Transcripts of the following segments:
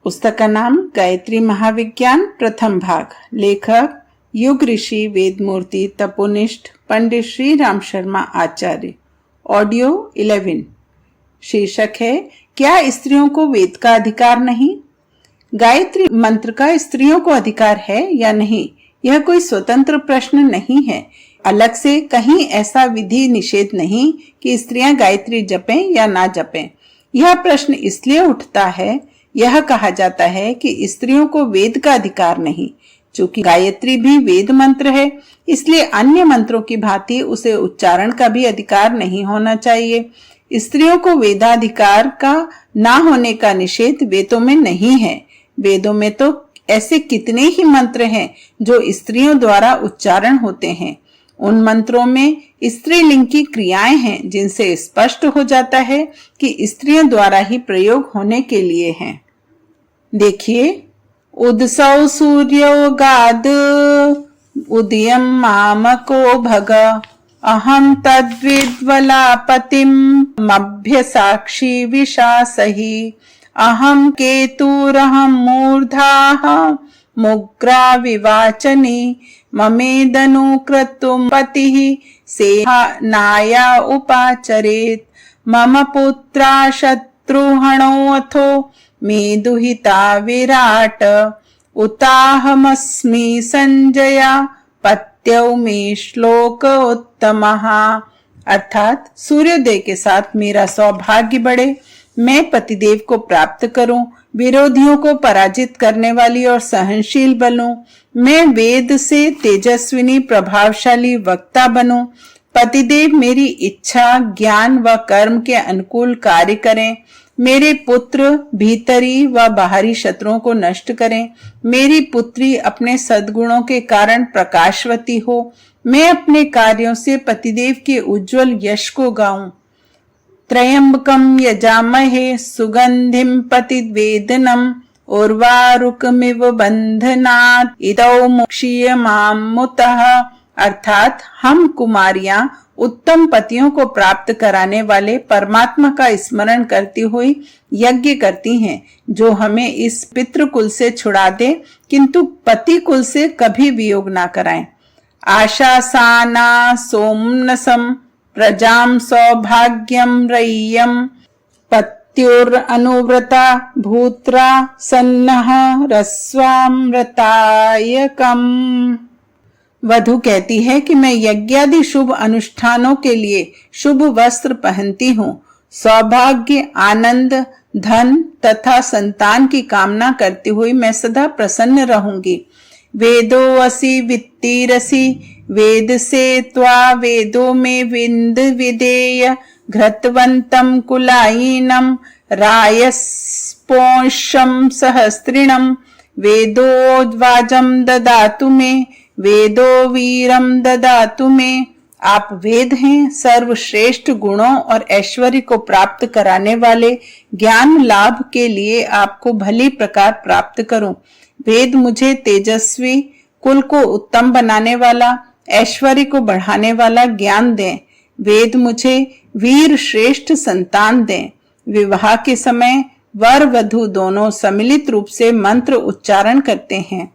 पुस्तक का नाम गायत्री महाविज्ञान प्रथम भाग। लेखक युग ऋषि वेदमूर्ति तपोनिष्ठ पंडित श्री राम शर्मा आचार्य। ऑडियो 11। शीर्षक है क्या स्त्रियों को वेद का अधिकार नहीं। गायत्री मंत्र का स्त्रियों को अधिकार है या नहीं, यह कोई स्वतंत्र प्रश्न नहीं है। अलग से कहीं ऐसा विधि निषेध नहीं कि स्त्रियां गायत्री जपें या ना जपें। यह प्रश्न इसलिए उठता है, यह कहा जाता है कि स्त्रियों को वेद का अधिकार नहीं। चूंकि गायत्री भी वेद मंत्र है, इसलिए अन्य मंत्रों की भांति उसे उच्चारण का भी अधिकार नहीं होना चाहिए। स्त्रियों को वेदाधिकार का ना होने का निषेध वेदों में नहीं है। वेदों में तो ऐसे कितने ही मंत्र हैं जो स्त्रियों द्वारा उच्चारण होते हैं। उन मंत्रों में स्त्रीलिंग की क्रियाएं हैं जिनसे स्पष्ट हो जाता है कि स्त्रियों द्वारा ही प्रयोग होने के लिए हैं। देखिए, उदसौ सूर्योगाद उदयम मामको भग अहम तद्विद्वलापतिम मभ्य साक्षी विशासहि अहम केतुरहम मूर्धाः मुग्रा विवाचनी ममेदनु क्रतुम पतिः सेनाया उपाचरेत् मम पुत्रा शत्रुहणोऽथो मे दुहिता विराट उताहमस्मि संजया पत्यौ मे श्लोक उत्तमः। अर्थात सूर्योदय के साथ मेरा सौभाग्य बढ़े, मैं पतिदेव को प्राप्त करूं, विरोधियों को पराजित करने वाली और सहनशील बनूं, मैं वेद से तेजस्विनी प्रभावशाली वक्ता बनूं, पतिदेव मेरी इच्छा ज्ञान व कर्म के अनुकूल कार्य करें, मेरे पुत्र भीतरी व बाहरी शत्रुओं को नष्ट करें, मेरी पुत्री अपने सद्गुणों के कारण प्रकाशवती हो, मैं अपने कार्यों से पतिदेव के उज्जवल यश को गाऊं। त्रयंबकम यजामहे सुगंधिम पतिवेदनम उर्वारुकमिव बंधनात् इदौ मोक्षीयमामुतः। अर्थात हम कुमारियां उत्तम पतियों को प्राप्त कराने वाले परमात्मा का स्मरण करती हुई यज्ञ करती हैं, जो हमें इस पितृकुल से छुड़ा दे किंतु पति कुल से कभी वियोग ना कराएं। आशासाना सोमनसम प्रजाम सौभाग्यम रय्यम पत्युर अनुव्रता भूत्रा सन्नः रस्वामृतायकम। वधु कहती है कि मैं यज्ञादि शुभ अनुष्ठानों के लिए शुभ वस्त्र पहनती हूँ, सौभाग्य आनंद धन तथा संतान की कामना करती हुई मैं सदा प्रसन्न रहूंगी। वेदो असि वित्तिरसि वेद से त्वा वेदो में विंद विदेय घृतवंतम कुलायिनम रायस्पोषम सहस्त्रिणम वेदोद्वाजम ददातु मे वेदो वीरम ददातु मे। आप वेद हैं, सर्वश्रेष्ठ गुणों और ऐश्वर्य को प्राप्त कराने वाले, ज्ञान लाभ के लिए आपको भली प्रकार प्राप्त करूं। वेद मुझे तेजस्वी, कुल को उत्तम बनाने वाला, ऐश्वर्य को बढ़ाने वाला ज्ञान दें। वेद मुझे वीर श्रेष्ठ संतान दें। विवाह के समय वर वधु दोनों सम्मिलित रूप से मंत्र उच्चारण करते हैं।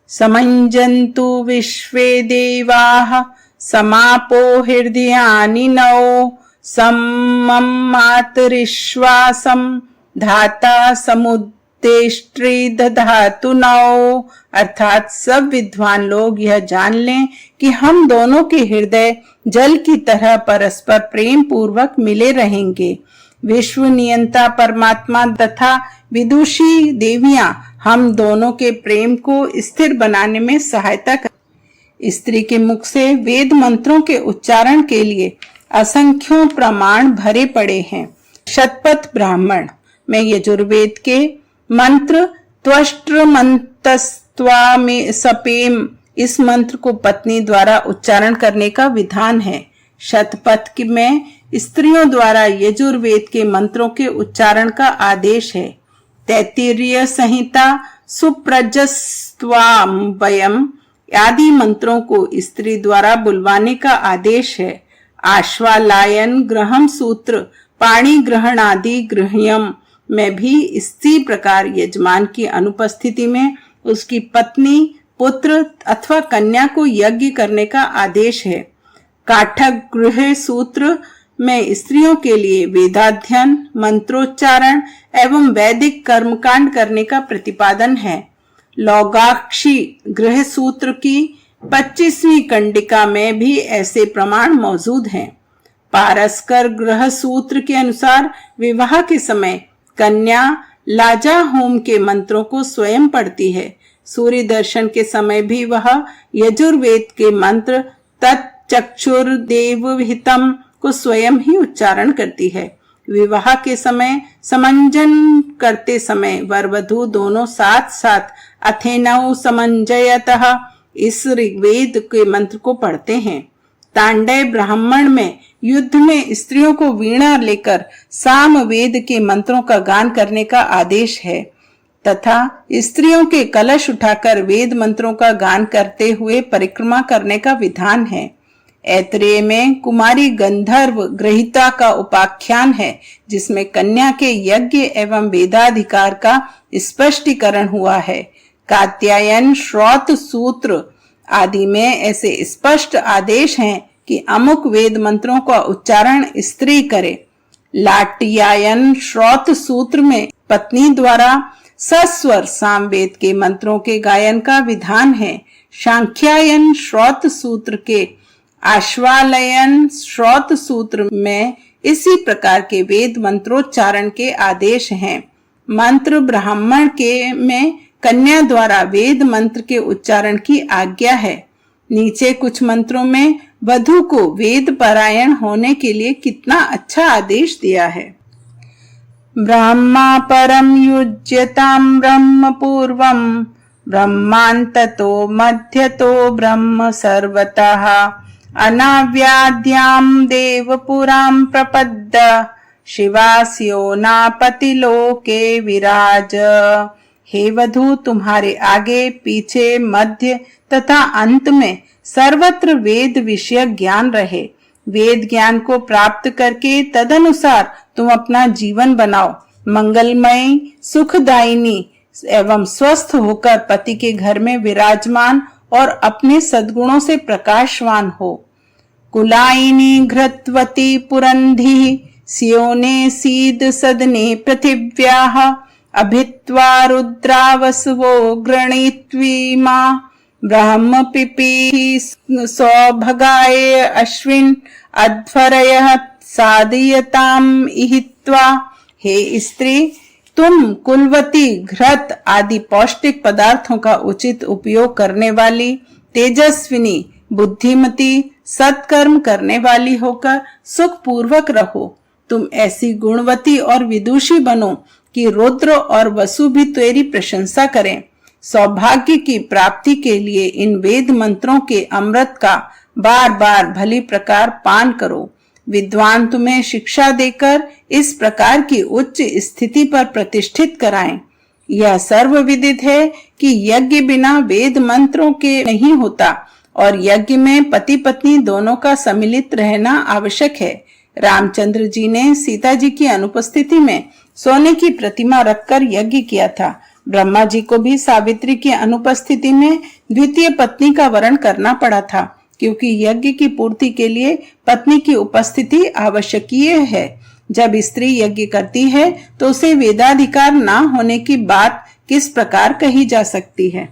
समञ्जन्तु विश्वे देवाः समापो हृदयानि नौ समं मातरिश्वासं धाता समुद्देष्ट्री दधातु नौ। अर्थात सब विद्वान लोग यह जान लें कि हम दोनों के हृदय जल की तरह परस्पर प्रेम पूर्वक मिले रहेंगे। विश्व नियंता परमात्मा तथा विदुषी देवियां हम दोनों के प्रेम को स्थिर बनाने में सहायता कर। स्त्री के मुख से वेद मंत्रों के उच्चारण के लिए असंख्यों प्रमाण भरे पड़े हैं। शतपथ ब्राह्मण में यजुर्वेद के मंत्र त्वष्ट्र मंतस्त्वा में सपेम, इस मंत्र को पत्नी द्वारा उच्चारण करने का विधान है। शतपथ में स्त्रियों द्वारा यजुर्वेद के मंत्रों के उच्चारण का आदेश है। तैत्तिरीय संहिता सुप्रजस्त्वाम्बयम् आदि मंत्रों को स्त्री द्वारा बुलवाने का आदेश है। आश्वालायन ग्रहम सूत्र पाणी ग्रहण आदि गृह्यम में भी इसी प्रकार यजमान की अनुपस्थिति में उसकी पत्नी, पुत्र अथवा कन्या को यज्ञ करने का आदेश है। काठक गृह सूत्र में स्त्रियों के लिए वेदाध्ययन, मंत्रोच्चारण एवं वैदिक कर्मकांड करने का प्रतिपादन है। लौगाक्षी गृह सूत्र की 25वीं कंडिका में भी ऐसे प्रमाण मौजूद हैं। पारस्कर गृह सूत्र के अनुसार विवाह के समय कन्या लाजा होम के मंत्रों को स्वयं पढ़ती है। सूर्य दर्शन के समय भी वह यजुर्वेद के मंत्र तत्चक्षुर्देवहितम को स्वयं ही उच्चारण करती है। विवाह के समय समंजन करते समय वर वधू दोनों साथ साथ अथेनौ समंजयतः इस ऋग्वेद के मंत्र को पढ़ते हैं। तांडय ब्राह्मण में युद्ध में स्त्रियों को वीणा लेकर सामवेद के मंत्रों का गान करने का आदेश है तथा स्त्रियों के कलश उठाकर वेद मंत्रों का गान करते हुए परिक्रमा करने का विधान है। ऐत्रेय में कुमारी गंधर्व ग्रहिता का उपाख्यान है, जिसमें कन्या के यज्ञ एवं वेदाधिकार का स्पष्टीकरण हुआ है। कात्यायन श्रौत सूत्र आदि में ऐसे स्पष्ट आदेश हैं कि अमुक वेद मंत्रों का उच्चारण स्त्री करे। लाटियायन श्रौत सूत्र में पत्नी द्वारा सस्वर सामवेद के मंत्रों के गायन का विधान है। सांख्यायन श्रौत सूत्र के आश्वालयन श्रौत सूत्र में इसी प्रकार के वेद मंत्रोच्चारण के आदेश हैं। मंत्र ब्राह्मण के में कन्या द्वारा वेद मंत्र के उच्चारण की आज्ञा है। नीचे कुछ मंत्रों में वधू को वेद पारायण होने के लिए कितना अच्छा आदेश दिया है। ब्रह्मा परम युज्यताम ब्रह्म पूर्वम ब्रह्मांततो मध्यतो ब्रह्म सर्वतः अनाव्याद्याम देवपुराम प्रपद्य शिवास्यो नापति लोके विराज। हे वधू, तुम्हारे आगे पीछे मध्य तथा अंत में सर्वत्र वेद विषय ज्ञान रहे। वेद ज्ञान को प्राप्त करके तदनुसार तुम अपना जीवन बनाओ। मंगलमय, सुखदायिनी एवं स्वस्थ होकर पति के घर में विराजमान और अपने सद्गुणों से प्रकाशवान हो। कुलायिनी घृतवती पुरंधी सियोने सीद सदने पृथिव्याः अभित्वा रुद्रावसवो गृणीत्वीमा ब्रह्म पिपी सौभगाय अश्विन अध्वरयः सादयताम इहित्वा। हे स्त्री, तुम कुलवती, घृत आदि पौष्टिक पदार्थों का उचित उपयोग करने वाली, तेजस्विनी, बुद्धिमती, सत्कर्म करने वाली होकर सुख पूर्वक रहो। तुम ऐसी गुणवती और विदुषी बनो कि रुद्र और वसु भी तेरी प्रशंसा करें। सौभाग्य की प्राप्ति के लिए इन वेद मंत्रों के अमृत का बार बार भली प्रकार पान करो। विद्वान तुम्हें शिक्षा देकर इस प्रकार की उच्च स्थिति पर प्रतिष्ठित कराएं। यह सर्वविदित है कि यज्ञ बिना वेद मंत्रों के नहीं होता और यज्ञ में पति पत्नी दोनों का सम्मिलित रहना आवश्यक है। रामचंद्र जी ने सीता जी की अनुपस्थिति में सोने की प्रतिमा रखकर यज्ञ किया था। ब्रह्मा जी को भी सावित्री की अनुपस्थिति में द्वितीय पत्नी का वरण करना पड़ा था, क्योंकि यज्ञ की पूर्ति के लिए पत्नी की उपस्थिति आवश्यकीय है। जब स्त्री यज्ञ करती है तो उसे वेदाधिकार ना होने की बात किस प्रकार कही जा सकती है।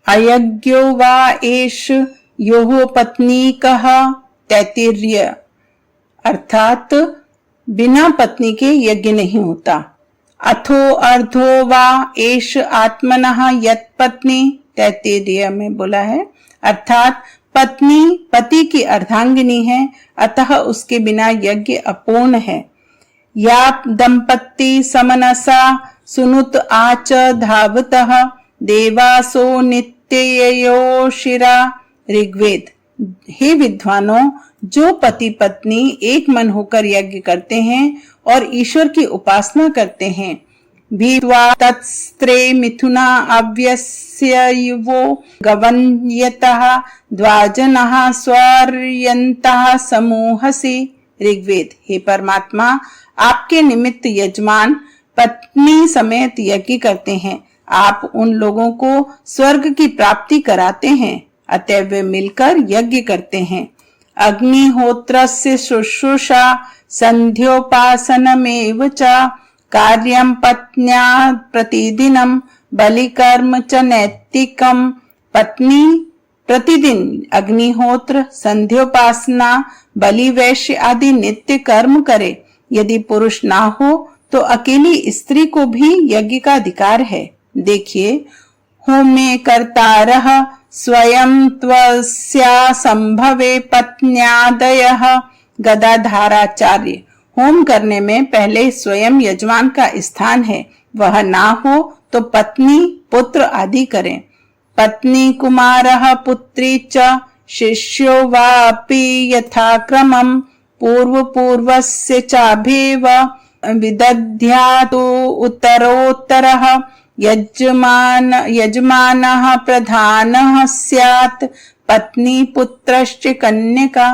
अयज्ञो वा एष योः पत्नीकः तैत्तिर्य, अर्थात बिना पत्नी के यज्ञ नहीं होता। अथो अर्धो वा एष आत्मनः यत् पत्नी, तैत्तिरीय में बोला है, अर्थात पत्नी पति की अर्धांगिनी है, अतः उसके बिना यज्ञ अपूर्ण है। या दंपत्ति समनसा सुनुत आच धावतः देवासो नित्ययो शिरा। ऋग्वेद। हे विद्वानों, जो पति पत्नी एक मन होकर यज्ञ करते हैं और ईश्वर की उपासना करते हैं, भीत्वा तत्स्त्रे मिथुना अव्यस्ययुवो गवन्यतः द्वाजनः स्वर्यन्तः समूहसि। ऋग्वेद। हे परमात्मा, आपके निमित्त यजमान पत्नी समेत यज्ञ करते हैं। आप उन लोगों को स्वर्ग की प्राप्ति कराते हैं, अतः वे मिलकर यज्ञ करते हैं। अग्निहोत्रस्य शुश्रूषा संध्योपासनमेव च कार्यं पत्न्या प्रतिदिनं बलिकर्म च नैतिकम्। पत्नी प्रतिदिन अग्निहोत्र, संध्योपासना, बलि वैश्य आदि नित्य कर्म करे। यदि पुरुष ना हो तो अकेली स्त्री को भी यज्ञ का अधिकार है। देखिए, होमे कर्तारः स्वयं त्वस्या संभवे पत्न्यादयः गदाधाराचार्य। होम करने में पहले स्वयं यजमान का स्थान है, वह ना हो तो पत्नी, पुत्र आदि करें। पत्नी कुमारः पुत्री च शिष्यो वापि यथाक्रमं पूर्वपूर्वस्य चाभेव विदध्यातु उत्तरोत्तरः। यजमानः प्रधानः स्यात्, पत्नी पुत्रश्च कन्यका,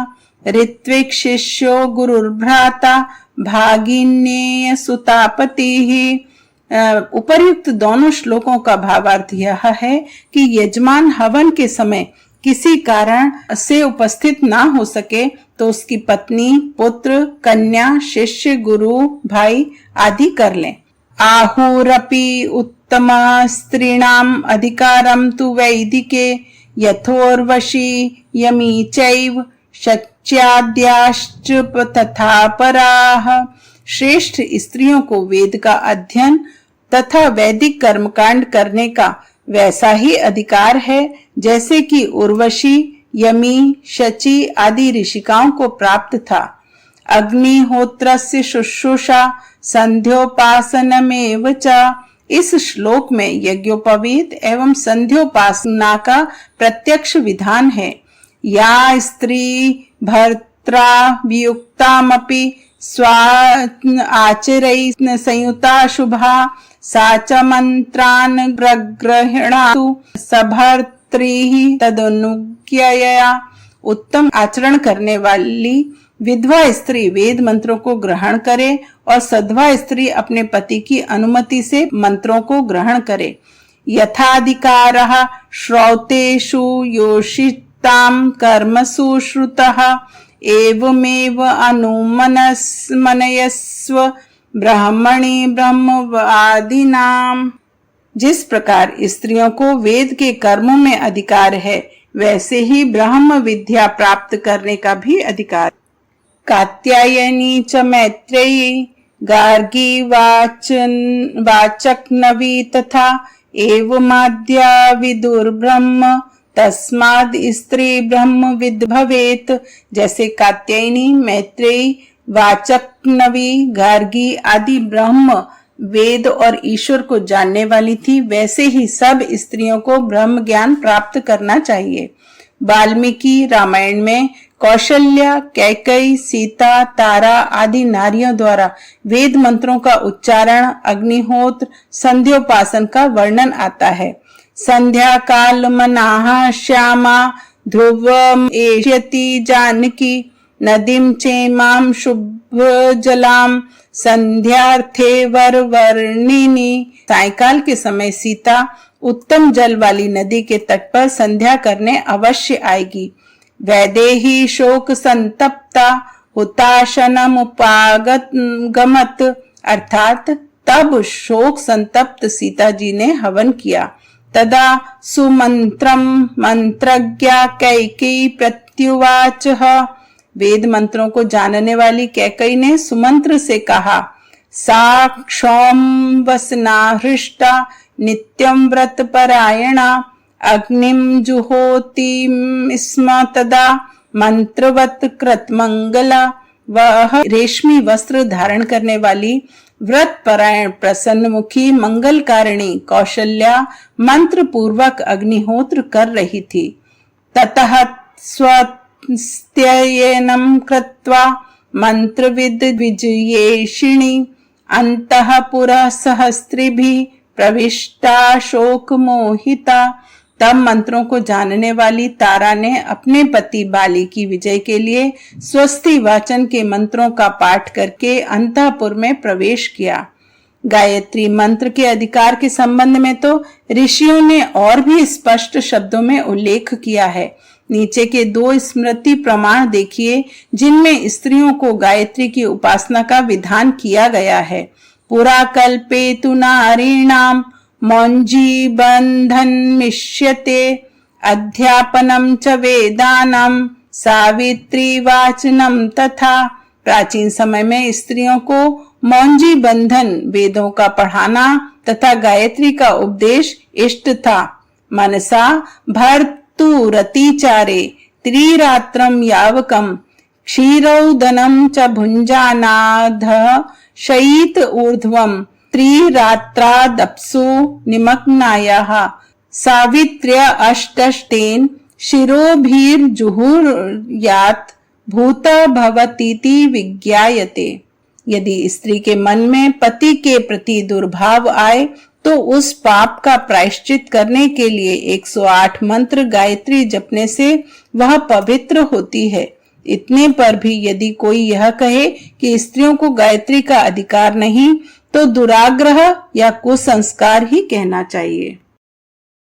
ऋत्विक शिष्यो गुरुर्भ्राता, भागिनेय सुतापतिः। उपर्युक्त दोनों श्लोकों का भावार्थ यह है कि यजमान हवन के समय किसी कारण से उपस्थित ना हो सके तो उसकी पत्नी, पुत्र, कन्या, शिष्य, गुरु, भाई आदि कर लें। आहुरपि उत्तम स्त्रीणाम अधिकारम तु वैदिके यथोर्वशी यमी चैव शच्याद्याश्च तथा पराः। श्रेष्ठ स्त्रियों को वेद का अध्ययन तथा वैदिक कर्मकांड करने का वैसा ही अधिकार है जैसे कि उर्वशी, यमी, शची आदि ऋषिकाओं को प्राप्त था। अग्निहोत्रस्य शुश्रूषा संध्योपासनमेव च। इस श्लोक में यज्ञोपवीत एवं संध्योपासना का प्रत्यक्ष विधान है। या स्त्री भर्त्रा वियुक्तामपि स्वा आचरैः संयुता शुभा सा च मंत्रान् प्रगृह्णातु सभर्तृः तदनुज्ञया। उत्तम आचरण करने वाली विधवा स्त्री वेद मंत्रों को ग्रहण करे और सधवा स्त्री अपने पति की अनुमति से मंत्रों को ग्रहण करे। यथाधिकारः श्रौतेषु योषितां कर्मसु श्रुतः एवमेव अनुमनस्मनयस्व ब्राह्मणी ब्रह्मवादिनाम। जिस प्रकार स्त्रियों को वेद के कर्मों में अधिकार है, वैसे ही ब्रह्म विद्या प्राप्त करने का भी अधिकार। कात्यायनी च मैत्रेयी गार्गी वाचक्नवी तथा एवमाद्या विदुर्ब्रह्म तस्माद् स्त्री ब्रह्मविद् भवेत्। जैसे कात्यायनी, मैत्रेयी, वाचक्नवी, गार्गी आदि ब्रह्म, वेद और ईश्वर को जानने वाली थी, वैसे ही सब स्त्रियों को ब्रह्म ज्ञान प्राप्त करना चाहिए। वाल्मीकि रामायण में कौशल्या, कैकेयी, सीता, तारा आदि नारियों द्वारा वेद मंत्रों का उच्चारण, अग्निहोत्र, संध्योपासन का वर्णन आता है। संध्या काल मनाः श्यामा ध्रुवम एष्यति जानकी नदीम चेमां शुभ जलाम संध्यार्थे वरवर्णिनी। सायकाल के समय सीता उत्तम जल वाली नदी के तट पर संध्या करने अवश्य आएगी। वैदेही शोक संतप्ता हुताशनम उपागमत, अर्थात तब शोक संतप्त सीता जी ने हवन किया। तदा सुमंत्रम मंत्रज्ञा कैकेयी प्रत्युवाचः। वेद मंत्रों को जानने वाली कैकेयी ने सुमंत्र से कहा, सा क्षौम वसना हृष्टा नित्यं व्रत परायणा अग्निम जुहोति स्म तदा मंत्रवत कृतमंगला। वह रेशमी वस्त्र धारण करने वाली व्रत परायण प्रसन्नमुखी मंगलकारिणी कौशल्या मंत्र पूर्वक अग्निहोत्र कर रही थी। ततः स्वस्त्ययनं कृत्वा मंत्रविद विजयेशिणी अंतःपुरः सहस्त्रिभिः प्रविष्टा शोक मोहिता तब मंत्रों को जानने वाली तारा ने अपने पति बाली की विजय के लिए स्वस्ति वाचन के मंत्रों का पाठ करके अंतःपुर में प्रवेश किया। गायत्री मंत्र के अधिकार के संबंध में तो ऋषियों ने और भी स्पष्ट शब्दों में उल्लेख किया है। नीचे के 2 स्मृति प्रमाण देखिए जिनमें स्त्रियों को गायत्री की उपासना का विधान किया गया है। पुरा कल्पे तु नारीणाम मौंजी बंधन मिष्यते अध्यापनम च वेदानम सावित्री वाचनम तथा। प्राचीन समय में स्त्रियों को मौंजी बंधन वेदों का पढ़ाना तथा गायत्री का उपदेश इष्ट था। मनसा भर्तु रतिचारे त्रिरात्रम यावकम क्षीरौदनम च भुंजानाध शयित ऊर्ध्वम त्रिरात्रादप्सु निमग्नायाः सावित्र्य अष्टष्टेन शिरोभिर्जुहुर्यात् भूत भवतीति विज्ञायते। यदि स्त्री के मन में पति के प्रति दुर्भाव आए तो उस पाप का प्रायश्चित करने के लिए 108 मंत्र गायत्री जपने से वह पवित्र होती है। इतने पर भी यदि कोई यह कहे कि स्त्रियों को गायत्री का अधिकार नहीं, तो दुराग्रह या कुसंस्कार ही कहना चाहिए।